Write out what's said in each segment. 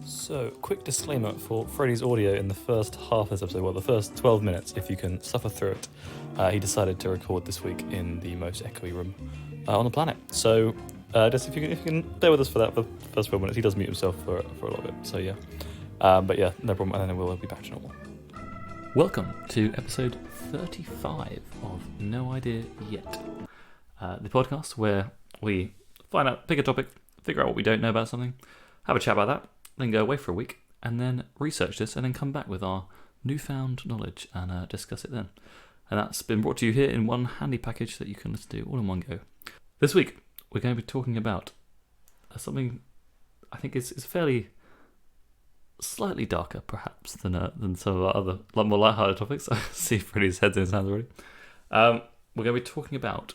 So, quick disclaimer for Freddie's audio in the first half of this episode, well, the first 12 minutes, if you can suffer through it. He decided to record this week in the most echoey room on the planet. So, just if you can bear with us for that for the first 12 minutes. He does mute himself for a little bit, so yeah. But yeah, no problem, and then we'll be back to normal. Welcome to episode 35 of No Idea Yet, the podcast where we pick a topic, figure out what we don't know about something, have a chat about that, then go away for a week, and then research this, and then come back with our newfound knowledge and discuss it then. And that's been brought to you here in one handy package that you can listen to all in one go. This week, we're going to be talking about something I think is fairly slightly darker, perhaps, than some of our other more lighthearted topics. I see Freddie's head's in his hands already. We're going to be talking about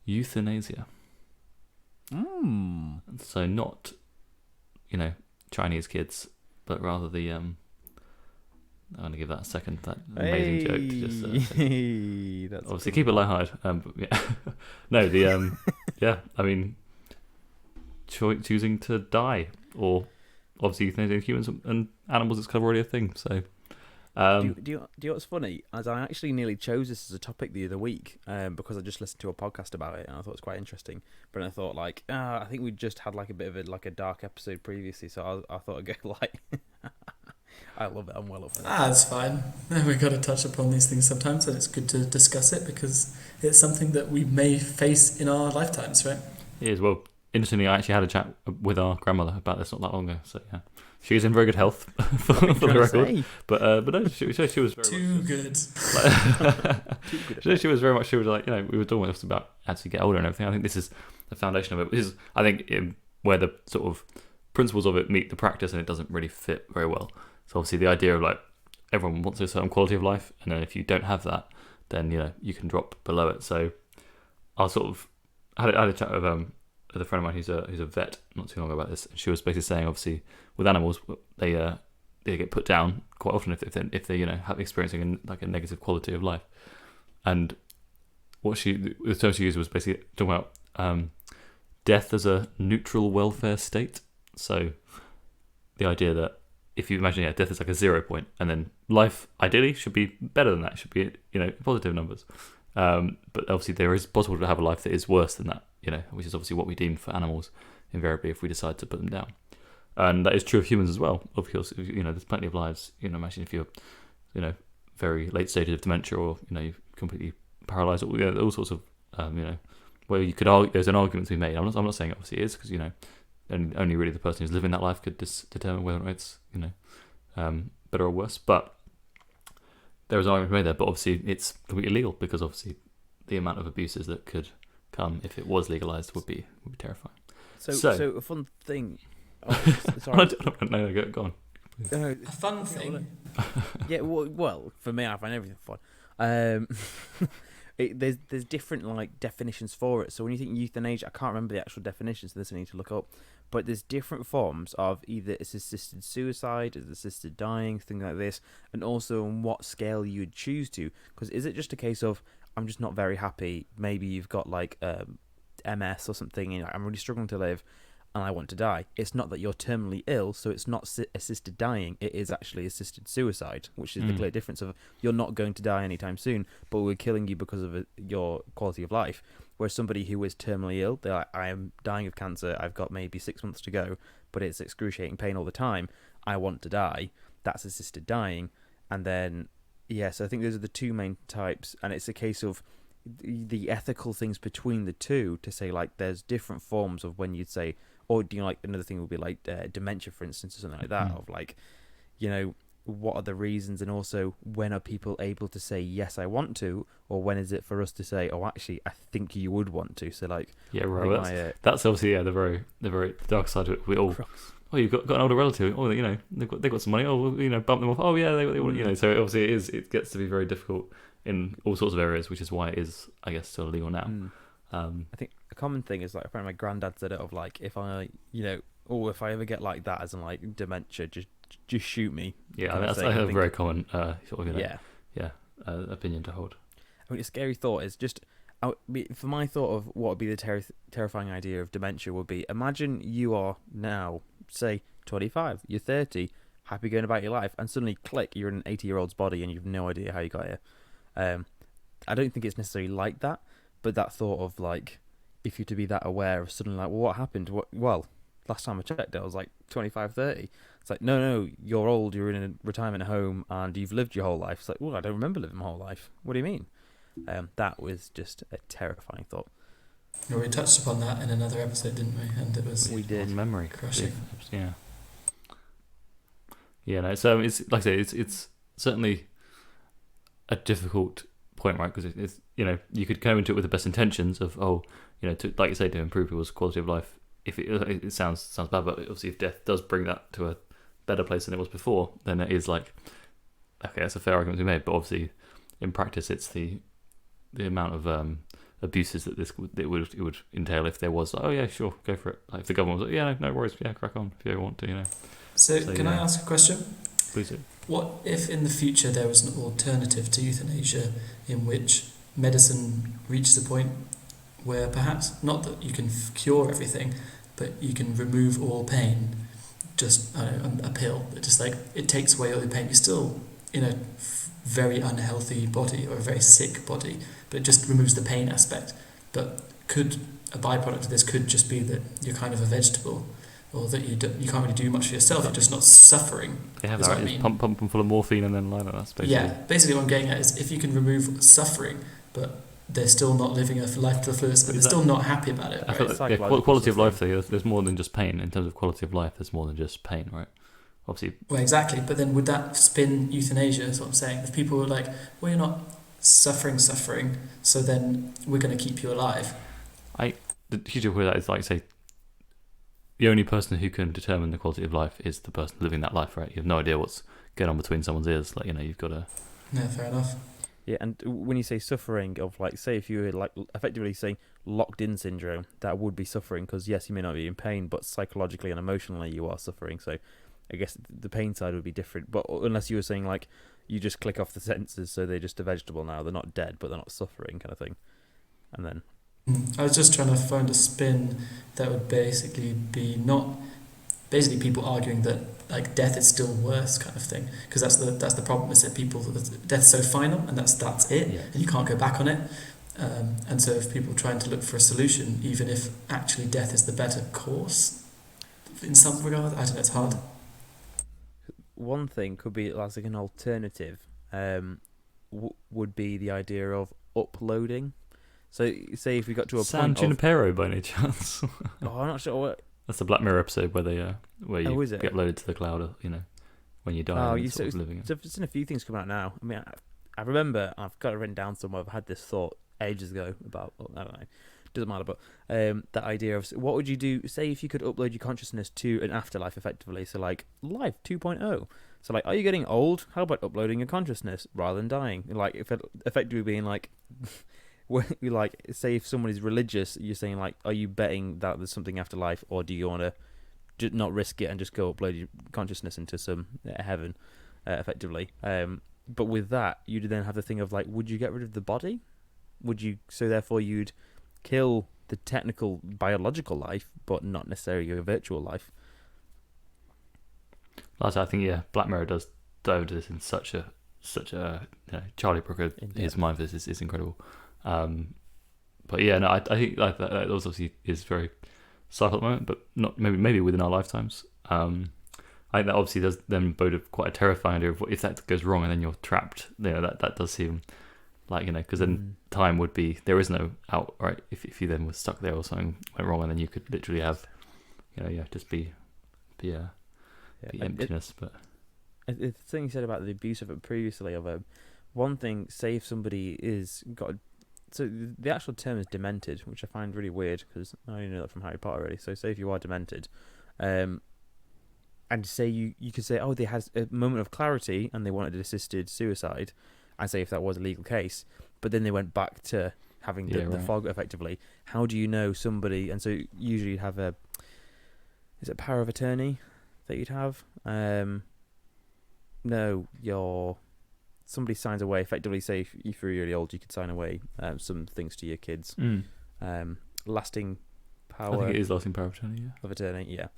euthanasia. So not, Chinese kids, but rather the I'm going to give that a second. That amazing joke to just that's obviously keep it lighthearted. Yeah. No, the I mean, choosing to die, or obviously euthanasia humans and animals is kind of already a thing. So, do you know what's funny? As I actually nearly chose this as a topic the other week, because I just listened to a podcast about it and I thought it was quite interesting. But I thought I think we just had a bit of a dark episode previously, so I thought I'd go light. I love it. I'm well up for that. It's fine. We've got to touch upon these things sometimes, and it's good to discuss it because it's something that we may face in our lifetimes, right? It is. Well, interestingly, I actually had a chat with our grandmother about this not that long ago. So yeah, she's in very good health for the record. But no, she was very too good. She was very much. She was like, we were talking about as you get older and everything. I think this is the foundation of it. This is, I think, where the sort of principles of it meet the practice, and it doesn't really fit very well. So obviously, the idea of everyone wants a certain quality of life, and then if you don't have that, then you can drop below it. So I sort of had a chat with a friend of mine who's a vet not too long ago about this, and she was basically saying, obviously, with animals, they get put down quite often if they have experiencing a negative quality of life. And the term she used was basically talking about death as a neutral welfare state. So the idea that if you imagine death is like a 0 point, and then life ideally should be better than that, it should be positive numbers. But obviously there is possible to have a life that is worse than that, which is obviously what we deem for animals invariably if we decide to put them down. And that is true of humans as well. Of course, there's plenty of lives. Imagine if you're, very late stages of dementia, or you're completely paralysed, all sorts of, where you could argue. There's an argument to be made. I'm not saying obviously it is, because only really the person who's living that life could determine whether or not it's better or worse. But there is an argument made there. But obviously it's completely illegal, because obviously the amount of abuses that could come if it was legalised would be terrifying. So a fun thing. Oh, sorry. No, go on. A fun thing. Yeah, well, for me, I find everything fun. There's different definitions for it. So when you think euthanasia, I can't remember the actual definitions. So this I need to look up. But there's different forms of either it's assisted suicide, it's assisted dying, things like this, and also on what scale you would choose to. Because is it just a case of I'm just not very happy? Maybe you've got MS or something, and I'm really struggling to live, and I want to die. It's not that you're terminally ill, so it's not assisted dying. It is actually assisted suicide, which is the clear difference of you're not going to die anytime soon, but we're killing you because of your quality of life. Whereas somebody who is terminally ill, they're like, I am dying of cancer, I've got maybe 6 months to go, but it's excruciating pain all the time, I want to die. That's assisted dying. And then, so I think those are the two main types, and it's a case of the ethical things between the two to say, there's different forms of when you'd say, or another thing would be dementia, for instance, or something like that, of what are the reasons, and also when are people able to say yes I want to, or when is it for us to say actually I think you would want to. So right, that's obviously the very dark side of it. We all you've got an older relative, they've got some money, bump them off, they so obviously it gets to be very difficult in all sorts of areas, which is why it is, I guess, still illegal now. I think a common thing is apparently my granddad said it of if I if I ever get like that as in dementia, just shoot me. Yeah, that's a very common opinion to hold. I mean, a scary thought is just for my thought of what would be the terrifying idea of dementia would be, imagine you are now, say, 25, you're 30, happy going about your life, and suddenly, click, you're in an 80-year-old's body and you've no idea how you got here. I don't think it's necessarily like that, but that thought of like, if you're to be that aware of suddenly like, well, what happened? Well, last time I checked, I was like 25, 30. It's like, no, you're old, you're in a retirement home, and you've lived your whole life. It's like, well, I don't remember living my whole life. What do you mean? That was just a terrifying thought. No, we touched upon that in another episode, didn't we? And it was We did. Memory. crushing. Yeah. Yeah, no, so it's like I say, it's certainly a difficult point, right? Because it's, you know, you could go into it with the best intentions of, you know, to, like you say, to improve people's quality of life. If it sounds bad, but obviously if death does bring that to a better place than it was before, then it is like, okay, that's a fair argument to be made. But obviously, in practice, it's the amount of abuses that it would entail if there was, like, oh yeah, sure, go for it. Like if the government was like, yeah, no worries, yeah, crack on if you want to, you know. So can I ask a question? Please do. What if in the future there was an alternative to euthanasia in which medicine reached the point where perhaps not that you can cure everything, but you can remove all pain, just a pill that just like it takes away all the pain. You're still in a very unhealthy body or a very sick body, but it just removes the pain aspect. But could a byproduct of this could just be that you're kind of a vegetable, or that you can't really do much for yourself. You're just not suffering. They have is that, what I right? mean. Pump them full of morphine and then lie like that. Basically. Yeah, basically what I'm getting at is if you can remove suffering, but they're still not living a life to the fullest, and they're still not happy about it. I feel Right? like, quality of life, though, there's more than just pain. In terms of quality of life, there's more than just pain, right? Obviously. Well, exactly. But then would that spin euthanasia? Is what I'm saying. If people were like, "Well, you're not suffering, so then we're going to keep you alive." The huge issue with that is, like, say, the only person who can determine the quality of life is the person living that life, right? You have no idea what's going on between someone's ears. Like, you know, you've got to. No, fair enough. Yeah, and when you say suffering of, like, say if you were, like, effectively saying locked-in syndrome, that would be suffering because, yes, you may not be in pain, but psychologically and emotionally you are suffering. So I guess the pain side would be different. But unless you were saying, like, you just click off the senses, so they're just a vegetable now. They're not dead, but they're not suffering kind of thing. And then... I was just trying to find a spin that would basically be not... Basically people arguing that like death is still worse kind of thing, because that's the problem, is that death's so final and that's it, Yeah. and you can't go back on it. And so if people are trying to look for a solution, even if actually death is the better course in some regard, I don't know, it's hard. One thing could be as like an alternative would be the idea of uploading. So say if we got to a San point of... Junipero by any chance? Oh, I'm not sure what... That's the Black Mirror episode where they where you is it? get uploaded to the cloud, you know, when you die. Oh, and you sort of so living. I've seen a few things come out now. I mean, I remember, I've got it written down somewhere, I've had this thought ages ago about, I don't know, doesn't matter, but that idea of what would you do, say if you could upload your consciousness to an afterlife effectively, so like life 2.0. So like, are you getting old? How about uploading your consciousness rather than dying? Like, if effectively being like... like, say if someone is religious, you're saying like, are you betting that there's something after life, or do you want to just not risk it and just go upload your consciousness into some heaven, effectively? But with that, you'd then have the thing of like, would you get rid of the body? So therefore you'd kill the technical biological life, but not necessarily your virtual life. Last, I think, yeah, Black Mirror does dive into this in such a Charlie Brooker, his mind for this is incredible. But yeah, no, I think like that obviously is very sci-fi at the moment, but not maybe within our lifetimes. I think that obviously does then bode quite a terrifying idea of what if that goes wrong and then you're trapped. You know, that does seem like, you know, because then time would be, there is no out, right? If you then were stuck there or something went wrong, and then you could literally have, you know, just be emptiness. But the thing you said about the abuse of it previously, of one thing, say if somebody is got, so the actual term is demented, which I find really weird because I only know that from Harry Potter already. So say if you are demented, and say you could say, oh, they had a moment of clarity and they wanted assisted suicide, and say if that was a legal case, but then they went back to having the fog effectively. How do you know somebody? And so usually you'd have is it power of attorney that you'd have? No, somebody signs away, effectively say if you're really old, you could sign away some things to your kids. Lasting power. I think it is lasting power of attorney, Of attorney, yeah.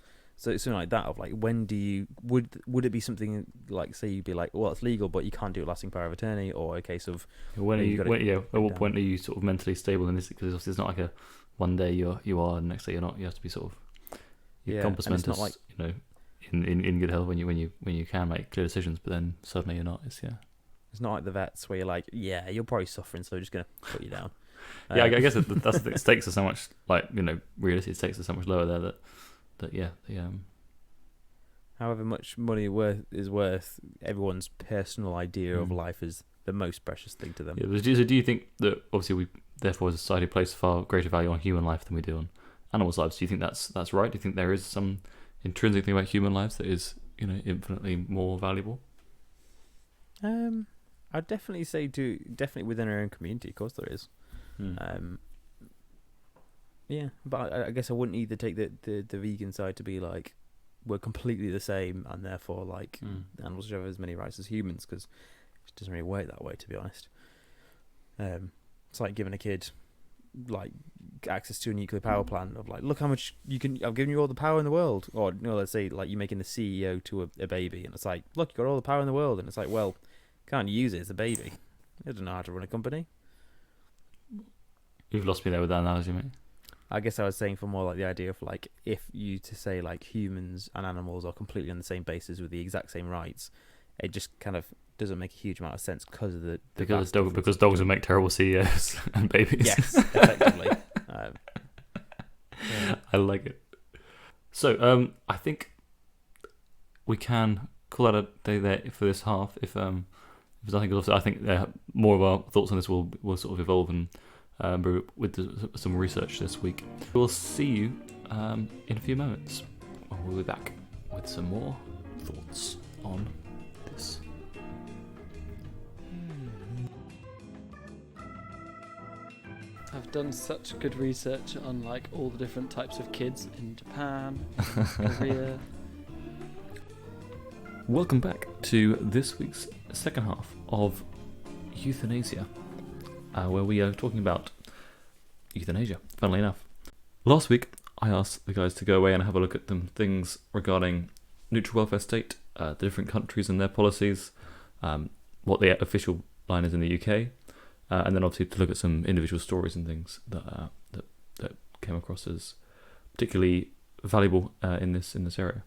So it's something like that. Of like, when do you would it be something like, say you'd be like, well, it's legal, but you can't do a lasting power of attorney, or a case of When are you've you? got it When, yeah. At what down. point are you sort of mentally stable in this? Because obviously it's not like a one day you are, and the next day you're not. You have to be sort of Yeah, compass and it's not mentis, like in good health when you can make clear decisions, but then suddenly you're not. it's not like the vets where you're like, yeah, you're probably suffering, so we're just gonna put you down. Yeah. I guess that's the thing. Stakes are so much realistic stakes are so much lower there that However much money is worth, everyone's personal idea of life is the most precious thing to them. Yeah, so do you think that obviously we therefore as a society place far greater value on human life than we do on animals' lives? Do you think that's right? Do you think there is some intrinsic thing about human lives that is infinitely more valuable? I'd definitely say definitely within our own community, of course there is. Yeah, but I guess I wouldn't either take the vegan side to be like, we're completely the same and therefore like animals should have as many rights as humans, because it doesn't really work that way, to be honest. It's like giving a kid like access to a nuclear power plant of like, look how much you can, I've given you all the power in the world. Or let's say like you're making the CEO to a baby, and it's like, look, you got all the power in the world, and it's like, well, can't use it as a baby. It doesn't know how to run a company. You've lost me there with that analogy, mate. I guess I was saying for more like the idea of like, if you to say like humans and animals are completely on the same basis with the exact same rights, it just kind of doesn't make a huge amount of sense because of the because dogs would make terrible CEOs and babies. Yes, effectively. I like it. So I think we can call that a day there for this half. If there's nothing else, I think more of our thoughts on this will sort of evolve and with some research this week. We'll see you in a few moments. We'll be back with some more thoughts on this. I've done such good research on like all the different types of kids in Japan, Korea. Welcome back to this week's second half of Euthanasia, where we are talking about euthanasia, funnily enough. Last week, I asked the guys to go away and have a look at some things regarding neutral welfare state, the different countries and their policies, what the official line is in the UK, and then obviously to look at some individual stories and things that came across as particularly valuable in this area.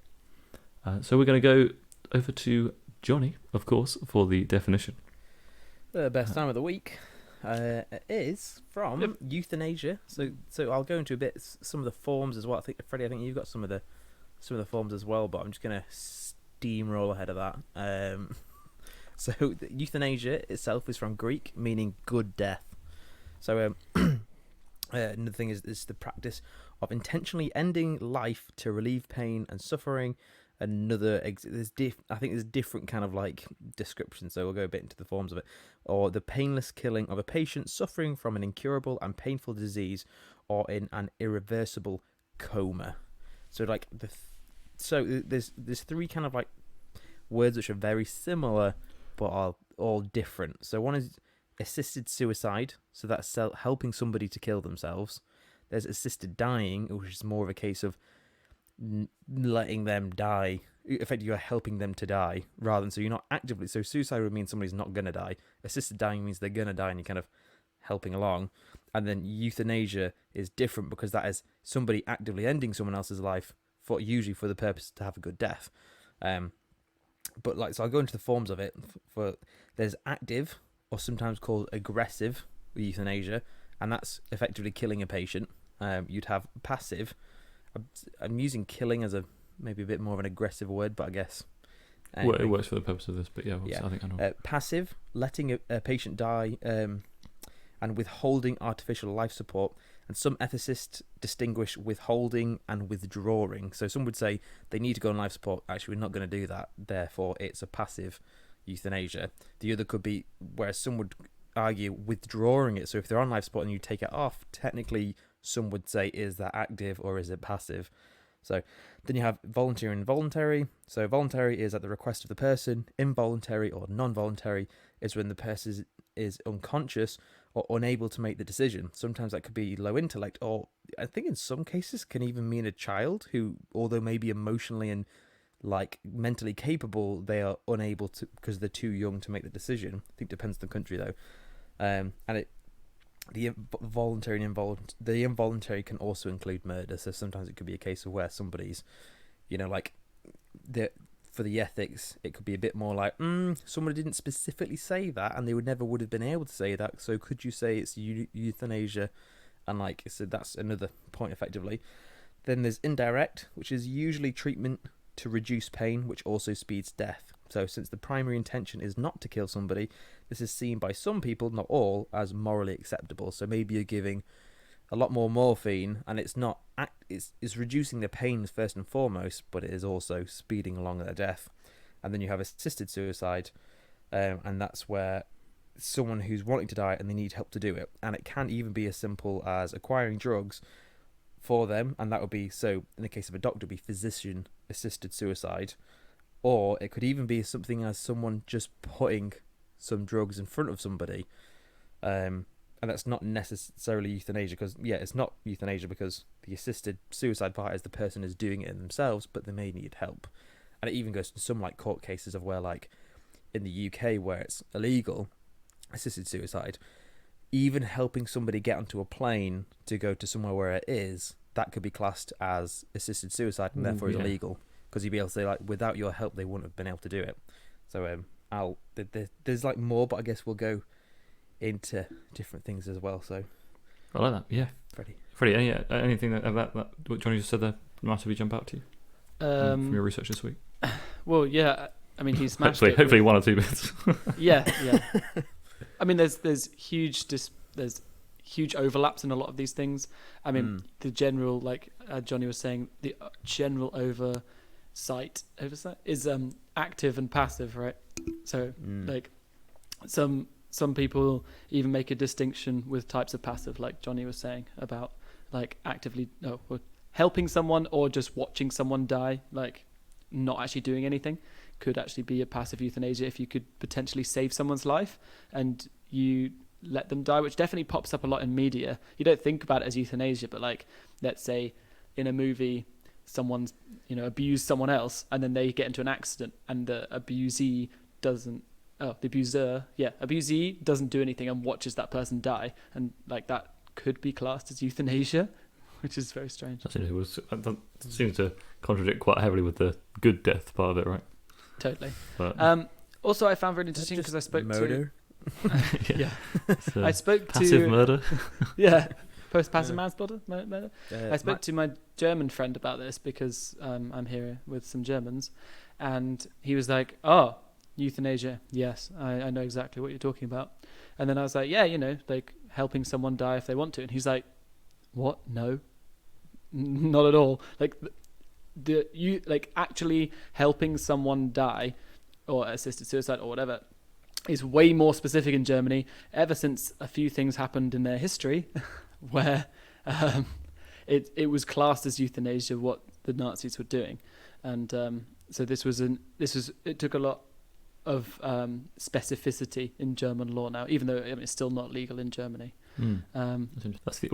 So we're going to go over to Johnny, of course, for the definition. The best time of the week is from Euthanasia. So I'll go into a bit some of the forms as well. I think Freddie, you've got some of the forms as well, but I'm just gonna steamroll ahead of that. So euthanasia itself is from Greek, meaning good death. So another thing is the practice of intentionally ending life to relieve pain and suffering. I think there's different kind of like descriptions, so we'll go a bit into the forms of it. Or the painless killing of a patient suffering from an incurable and painful disease, or in an irreversible coma. So like there's three kind of like words which are very similar but are all different. So one is assisted suicide, so that's helping somebody to kill themselves. There's assisted dying, which is more of a case of letting them die. Effectively, you're helping them to die rather than, so you're not actively. So suicide would mean somebody's not gonna die. Assisted dying means they're gonna die, and you're kind of helping along. And then euthanasia is different because that is somebody actively ending someone else's life usually for the purpose to have a good death. But like, so I'll go into the forms of it. There's active, or sometimes called aggressive, euthanasia, and that's effectively killing a patient. You'd have passive. I'm using killing as maybe a bit more of an aggressive word, but I guess anyway. Well, it works for the purpose of this, but yeah. I think I know. Passive, letting a patient die, and withholding artificial life support. And some ethicists distinguish withholding and withdrawing. So some would say they need to go on life support. Actually, we're not going to do that. Therefore, it's a passive euthanasia. The other could be, whereas some would argue withdrawing it. So if they're on life support and you take it off, technically, some would say, is that active or is it passive? So then you have voluntary and involuntary. So voluntary is at the request of the person. Involuntary or non-voluntary is when the person is unconscious or unable to make the decision. Sometimes that could be low intellect, or I think in some cases can even mean a child who, although maybe emotionally and like mentally capable, they are unable to because they're too young to make the decision. I think it depends on the country though. And the involuntary can also include murder. So sometimes it could be a case of where somebody's, like for the ethics, it could be a bit more like, someone didn't specifically say that, and they would have been able to say that. So could you say it's euthanasia? And so that's another point effectively. Then there's indirect, which is usually treatment to reduce pain, which also speeds death. So since the primary intention is not to kill somebody, this is seen by some people, not all, as morally acceptable. So maybe you're giving a lot more morphine, and it's reducing the pain first and foremost, but it is also speeding along their death. And then you have assisted suicide, and that's where someone who's wanting to die and they need help to do it. And it can even be as simple as acquiring drugs for them, and that would be, so in the case of a doctor, be physician assisted suicide, or it could even be something as someone just putting some drugs in front of somebody, and that's not necessarily euthanasia, because it's not euthanasia because the assisted suicide part is the person is doing it themselves, but they may need help. And it even goes to some court cases of where in the UK where it's illegal assisted suicide, even helping somebody get onto a plane to go to somewhere where it is, that could be classed as assisted suicide and therefore is illegal, because you'd be able to say without your help they wouldn't have been able to do it. So there's more, but I guess we'll go into different things as well. So I like that. Yeah, Freddie, anything that what Johnny just said there massively jump out to you from your research this week? Well, yeah, I mean, he smashed hopefully one or two bits. yeah. I mean, there's huge overlaps in a lot of these things. I mean, the general, Johnny was saying, the general oversight is active and passive, right? So some people even make a distinction with types of passive, like Johnny was saying about actively helping someone or just watching someone die, not actually doing anything, could actually be a passive euthanasia if you could potentially save someone's life and you let them die, which definitely pops up a lot in media. You don't think about it as euthanasia, but let's say in a movie someone's abused someone else and then they get into an accident and the abusee doesn't do anything and watches that person die, and that could be classed as euthanasia, which is very strange. That seems to contradict quite heavily with the good death part of it, right? Totally. But, also, I found really interesting because I spoke murder? I spoke to passive murder. Post-passive manslaughter. Murder. I spoke to my German friend about this because I'm here with some Germans, and he was like, "Oh, euthanasia. Yes, I know exactly what you're talking about." And then I was like, "Yeah, helping someone die if they want to." And he's like, "What? No, not at all. Actually helping someone die or assisted suicide or whatever is way more specific in Germany, ever since a few things happened in their history where it was classed as euthanasia what the Nazis were doing. And so it took a lot of specificity in German law now, even though it's still not legal in Germany. That's the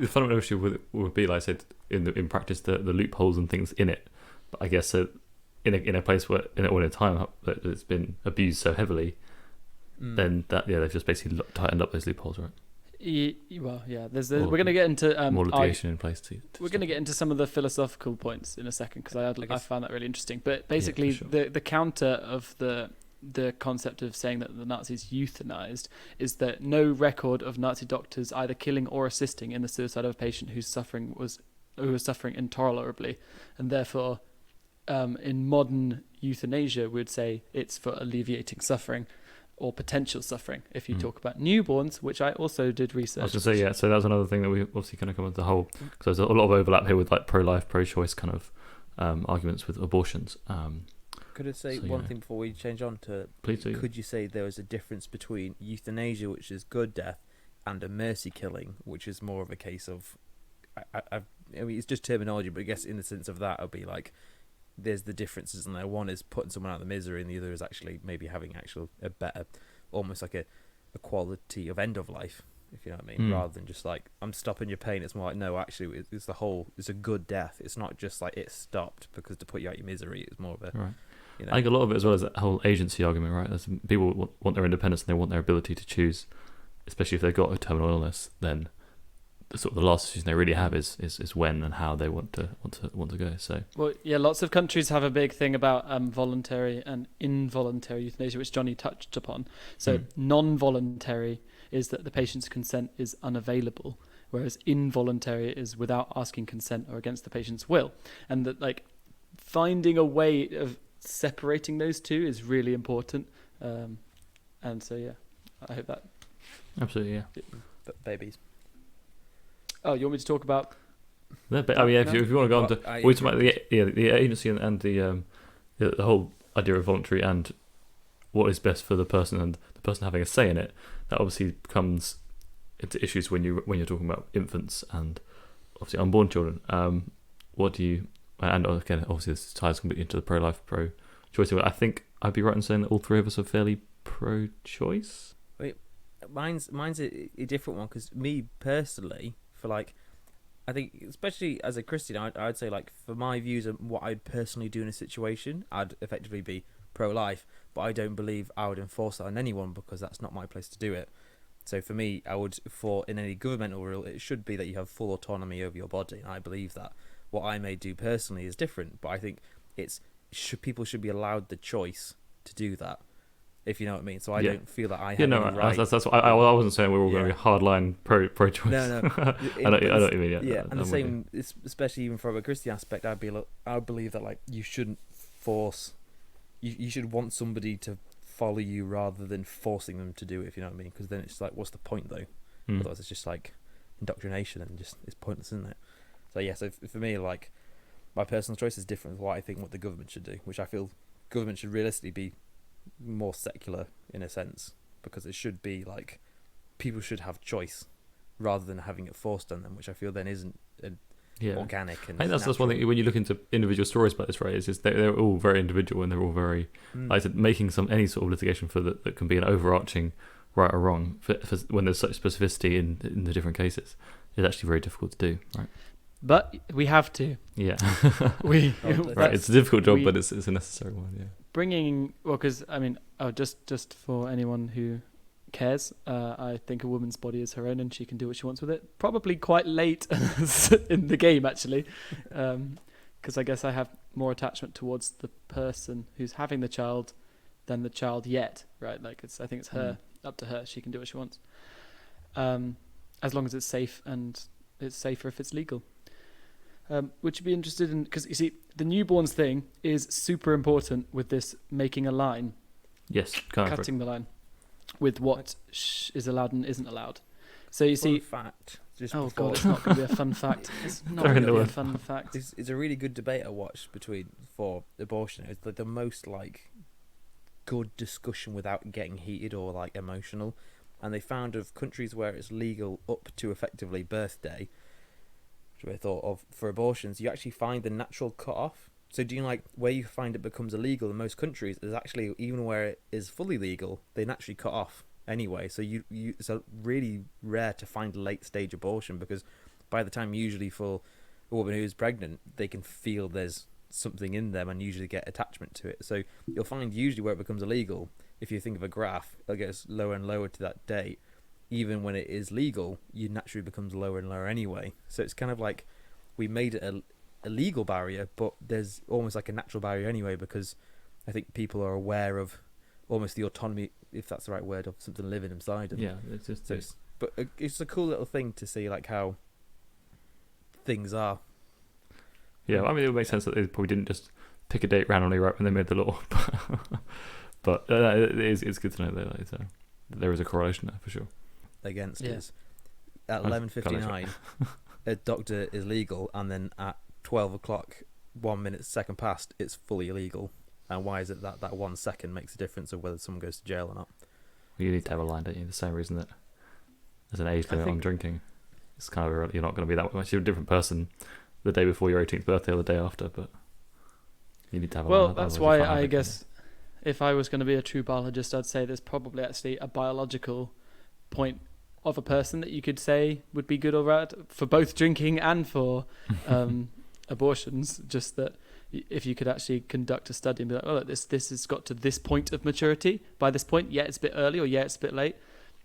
fundamental issue with it would be, like I said, in practice, the loopholes and things in it. But I guess in a place where in a time that it's been abused so heavily, then they've just basically tightened up those loopholes, right? We're going to get into more litigation in place too. We're going to get into some of the philosophical points in a second, because I found that really interesting. But basically, the counter of the concept of saying that the Nazis euthanized is that no record of Nazi doctors either killing or assisting in the suicide of a patient who was suffering intolerably, and therefore, in modern euthanasia, we would say it's for alleviating suffering or potential suffering. If you talk about newborns, which I also did research. I was going to say, so that was another thing that we obviously kind of come with the whole, because there's a lot of overlap here with pro-life, pro-choice kind of arguments with abortions. Could I say one thing before we change on to? Please do. Could you say there is a difference between euthanasia, which is good death, and a mercy killing, which is more of a case of, I mean, it's just terminology, but I guess in the sense of that, it would be there's the differences in there. One is putting someone out of the misery, and the other is actually maybe having a better, almost like a quality of end of life. if you know what I mean, Mm. rather than just like I'm stopping your pain. It's more like, no, actually, it's a good death. It's not just like it stopped because to put you out your misery. It's more of a Right. you know. I think a lot of it as well is that whole agency argument, right? There's people want their independence and they want their ability to choose, especially if they've got a terminal illness. Then the last decision they really have is when and how they want to go. So Well, yeah, lots of countries have a big thing about voluntary and involuntary euthanasia, which Johnny touched upon. So non-voluntary is that the patient's consent is unavailable, whereas involuntary is without asking consent or against the patient's will. And that like finding a way of separating those two is really important. And so, yeah, I hope that... absolutely, yeah. But babies. Oh, you want me to talk about... But, I mean, if you want to go on to... We're talking about the agency and the whole idea of voluntary and what is best for the person and the person having a say in it. That obviously comes into issues when you're talking about infants and obviously unborn children. What do you... And again, obviously this ties completely into the pro-life, pro-choice. I think I'd be right in saying that all three of us are fairly pro-choice. Mine's a different one because me personally, for like, I think especially as a Christian, I'd say like for my views and what I'd personally do in a situation, I'd effectively be pro-life, but I don't believe I would enforce that on anyone because that's not my place to do it. So for me, I would, for in any governmental rule, it should be that you have full autonomy over your body, and I believe that. What I may do personally is different, but I think people should be allowed the choice to do that, if you know what I mean. So I don't feel that I have any right. That's what I wasn't saying we were all going to be hardline pro-choice. No. I know what you mean. Yeah, and the same, especially even from a Christian aspect, I would believe that like you shouldn't force. You should want somebody to follow you rather than forcing them to do it, if you know what I mean. Because then it's like, what's the point though? Otherwise, it's just like indoctrination and just it's pointless, isn't it? So yeah, so for me, like my personal choice is different from what the government should do, which I feel government should realistically be more secular in a sense, because it should be like people should have choice rather than having it forced on them, which I feel then isn't organic. And I think that's one thing when you look into individual stories about this, right? Is they're all very individual and they're all very like I said, making any sort of litigation for that can be an overarching right or wrong for when there's such specificity in the different cases is actually very difficult to do, right? But we have to. Yeah. Right, it's a difficult job, but it's a necessary one, yeah. Because I mean, just for anyone who cares, I think a woman's body is her own and she can do what she wants with it. Probably quite late in the game, actually, because I guess I have more attachment towards the person who's having the child than the child yet, right? Like I think it's her, up to her. She can do what she wants, as long as it's safe, and it's safer if it's legal. Would you be interested in, because you see the newborns thing is super important with this making a line, yes, cutting the line with what is allowed and isn't allowed. So you see, fact. God, it's not going to be a fun fact. It's not going to be a fun fact. It's a really good debate I watched for abortion. It's like the most like good discussion without getting heated or like emotional. And they found of countries where it's legal up to effectively birthday, I thought of for abortions, you actually find the natural cut-off. So do you like where you find it becomes illegal in most countries is actually even where it is fully legal, they naturally cut off anyway. So you it's really rare to find late stage abortion because by the time usually for a woman who's pregnant, they can feel there's something in them and usually get attachment to it. So you'll find usually where it becomes illegal, if you think of a graph, it gets lower and lower to that date. Even when it is legal, you naturally becomes lower and lower anyway. So it's kind of like we made it a legal barrier, but there's almost like a natural barrier anyway because I think people are aware of almost the autonomy, if that's the right word, of something living inside them. Yeah, it's just. So it's a cool little thing to see like how things are. Yeah, I mean it would make sense that they probably didn't just pick a date randomly right when they made the law, but it's good to know that there is a correlation there for sure. Against is at 11:59 a doctor is legal and then at 12 o'clock 1 minute second past it's fully illegal, and why is it that 1 second makes a difference of whether someone goes to jail or not? Well, you need to have a line, don't you? The same reason that there's an age limit on drinking. It's kind of you're not going to be that much. You're a different person the day before your 18th birthday or the day after, but you need to have a line. Well, that's why I guess if I was going to be a true biologist, I'd say there's probably actually a biological point of a person that you could say would be good or bad for both drinking and for abortions. Just that if you could actually conduct a study and be like, oh, this has got to this point of maturity. By this point, yeah, it's a bit early or yeah, it's a bit late.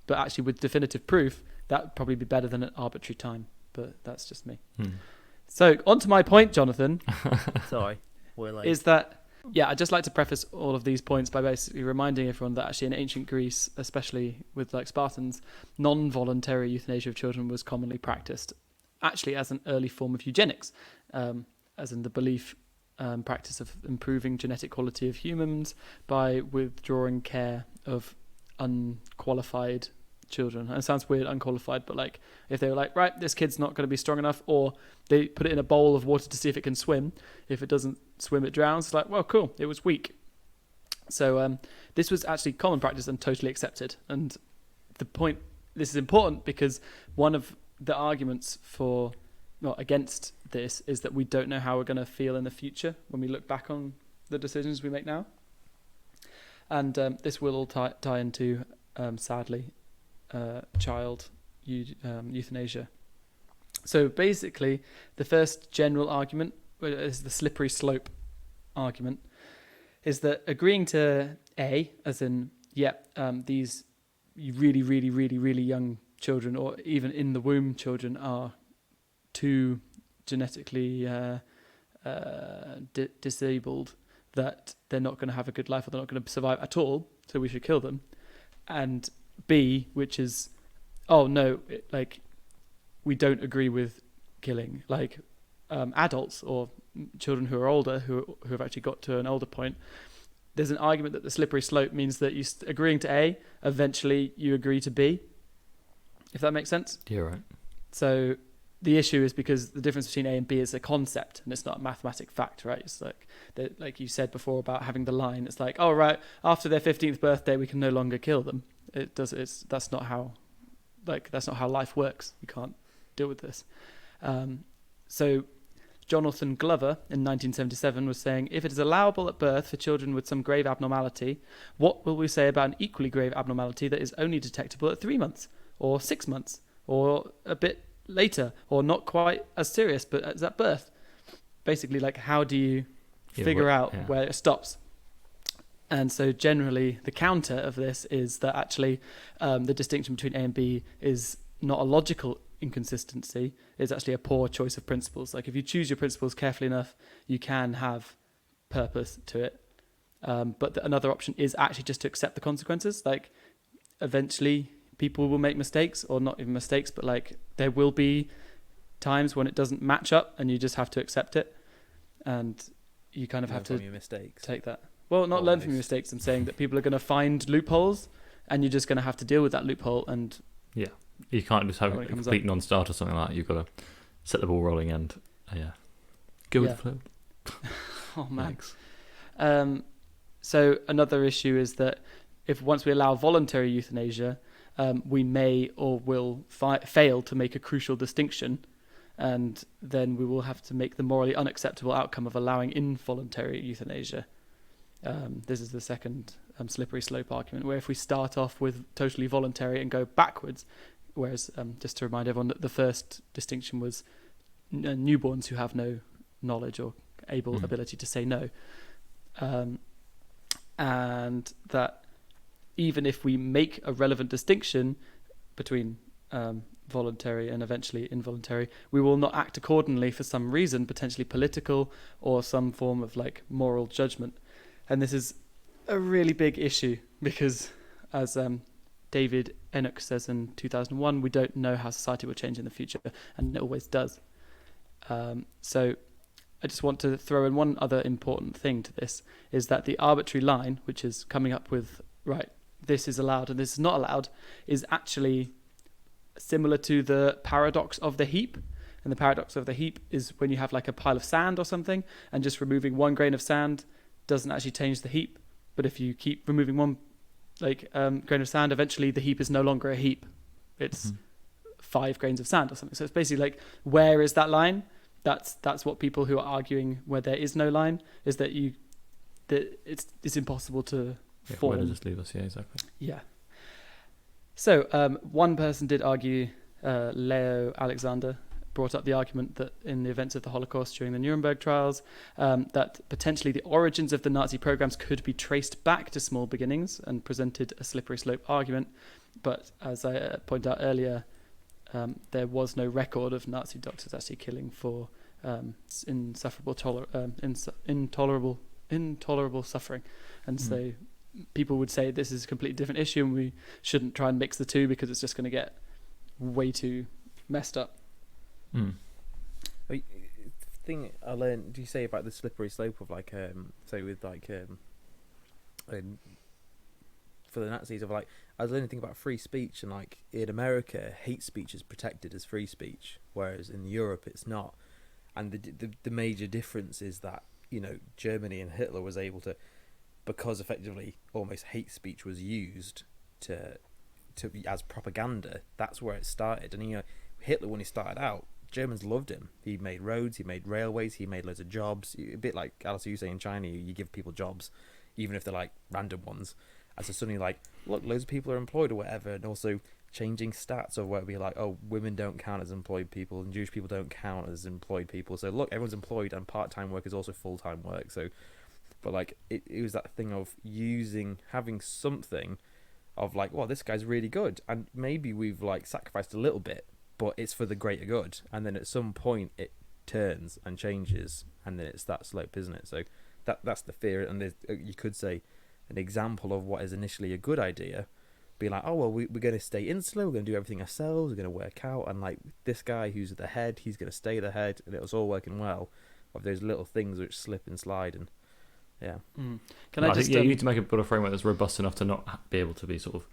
But actually with definitive proof, that would probably be better than an arbitrary time. But that's just me. So on to my point, Jonathan. Sorry, we're late. Is that, yeah, I'd just like to preface all of these points by basically reminding everyone that actually in ancient Greece, especially with like Spartans, non-voluntary euthanasia of children was commonly practiced, actually as an early form of eugenics, as in the belief, practice of improving genetic quality of humans by withdrawing care of unqualified children. And it sounds weird, unqualified, but like if they were like, right, this kid's not going to be strong enough, or they put it in a bowl of water to see if it can swim. If it doesn't swim, it drowns. It's like, well, cool, it was weak. So this was actually common practice and totally accepted. And the point, this is important because one of the arguments against this is that we don't know how we're going to feel in the future when we look back on the decisions we make now. And this will all tie into, sadly, child euthanasia. So basically, the first general argument is the slippery slope argument, is that agreeing to A, as in, these really, really, really, really young children, or even in the womb children, are too genetically disabled that they're not going to have a good life or they're not going to survive at all, so we should kill them. And B, which is, we don't agree with killing adults or children who are older, who have actually got to an older point. There's an argument that the slippery slope means that you agreeing to A, eventually you agree to B, if that makes sense. Yeah, right. So the issue is because the difference between A and B is a concept and it's not a mathematic fact, right? It's like you said before about having the line. It's like, oh, right, after their 15th birthday, we can no longer kill them. That's not how life works. You can't deal with this. So Jonathan Glover in 1977 was saying, if it is allowable at birth for children with some grave abnormality, what will we say about an equally grave abnormality that is only detectable at 3 months or 6 months or a bit later or not quite as serious but as at birth? Basically, like, how do you figure out where it stops? And so generally the counter of this is that actually the distinction between A and B is not a logical inconsistency, it's actually a poor choice of principles. Like, if you choose your principles carefully enough, you can have purpose to it. But another option is actually just to accept the consequences. Like, eventually people will make mistakes, or not even mistakes, but like there will be times when it doesn't match up and you just have to accept it. And you kind of have to take that. Well, not learn from your mistakes. I'm saying that people are going to find loopholes and you're just going to have to deal with that loophole. And yeah, you can't just have a complete non-start or something like that. You've got to set the ball rolling and go with the flow. Oh, man. So another issue is that if once we allow voluntary euthanasia, we may or will fail to make a crucial distinction, and then we will have to make the morally unacceptable outcome of allowing involuntary euthanasia. This is the second slippery slope argument, where if we start off with totally voluntary and go backwards, whereas just to remind everyone that the first distinction was newborns who have no knowledge or ability to say no, and that even if we make a relevant distinction between voluntary and eventually involuntary, we will not act accordingly for some reason, potentially political or some form of like moral judgment. And this is a really big issue because, as David Enoch says in 2001, we don't know how society will change in the future, and it always does. So I just want to throw in one other important thing to this, is that the arbitrary line, which is coming up with, right, this is allowed and this is not allowed, is actually similar to the paradox of the heap. And the paradox of the heap is when you have like a pile of sand or something, and just removing one grain of sand doesn't actually change the heap. But if you keep removing one grain of sand, eventually the heap is no longer a heap. It's 5 grains of sand or something. So it's basically like, where is that line? That's what people who are arguing where there is no line, is that it's impossible to form. Where does this leave us? Yeah, exactly. Yeah. So one person did argue, Leo Alexander brought up the argument that in the events of the Holocaust during the Nuremberg trials, that potentially the origins of the Nazi programs could be traced back to small beginnings, and presented a slippery slope argument. But as I pointed out earlier, there was no record of Nazi doctors actually killing for intolerable suffering, and so people would say this is a completely different issue, and we shouldn't try and mix the two because it's just going to get way too messed up. The thing I learned, do you say about the slippery slope of like, say with like, for the Nazis of like, I was learning thing about free speech, and like in America, hate speech is protected as free speech, whereas in Europe it's not. And the major difference is that, you know, Germany and Hitler was able to, because effectively almost hate speech was used to as propaganda. That's where it started. And you know, Hitler, when he started out, Germans loved him. He made roads, he made railways, he made loads of jobs. A bit like Alice, you say in China, you give people jobs, even if they're like random ones. And so suddenly, like, look, loads of people are employed or whatever, and also changing stats of where it'd be like, oh, women don't count as employed people, and Jewish people don't count as employed people. So look, everyone's employed, and part-time work is also full-time work. So, but like, it was that thing of having something of like, well, this guy's really good, and maybe we've like sacrificed a little bit, but it's for the greater good. And then at some point it turns and changes, and then it's that slope, isn't it? So that's the fear. And there's, you could say, an example of what is initially a good idea, be like, oh, well, we're going to stay insular, we're going to do everything ourselves, we're going to work out, and like this guy who's the head, he's going to stay the head, and it was all working well. Of those little things which slip and slide, and yeah. I think you need to make a build a framework that's robust enough to not be able to be sort of,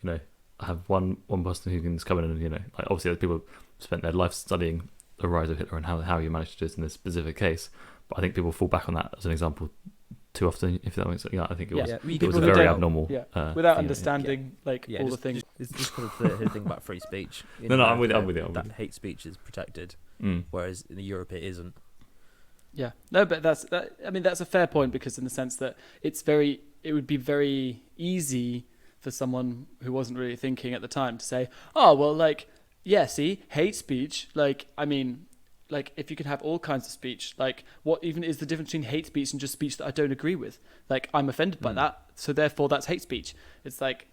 you know, have one person who can come in and, you know, like obviously there's people who spent their life studying the rise of Hitler and how you managed to do this in this specific case, but I think people fall back on that as an example too often, if that makes sense. Yeah, I think it was a very abnormal. Yeah, without understanding all the things. It's just because of the thing about free speech. I'm with you. That hate speech is protected, whereas in Europe it isn't. Yeah, no, but that's a fair point, because in the sense that it would be very easy for someone who wasn't really thinking at the time to say, oh, well, like, yeah, see, hate speech, like, I mean, like, if you could have all kinds of speech, like, what even is the difference between hate speech and just speech that I don't agree with? Like, I'm offended by that, so therefore that's hate speech. It's like,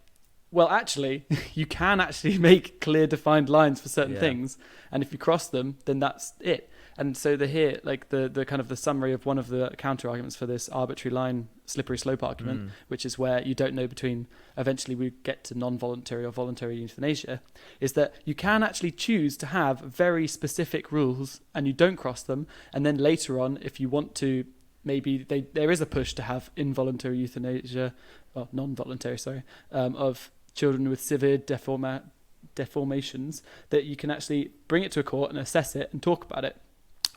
well, actually, you can actually make clear, defined lines for certain things, and if you cross them, then that's it. And so the kind of the summary of one of the counter arguments for this arbitrary line, slippery slope argument, which is where you don't know between, eventually we get to non-voluntary or voluntary euthanasia, is that you can actually choose to have very specific rules and you don't cross them. And then later on, if you want to, maybe there is a push to have involuntary euthanasia, or non-voluntary, of children with severe deformations, that you can actually bring it to a court and assess it and talk about it.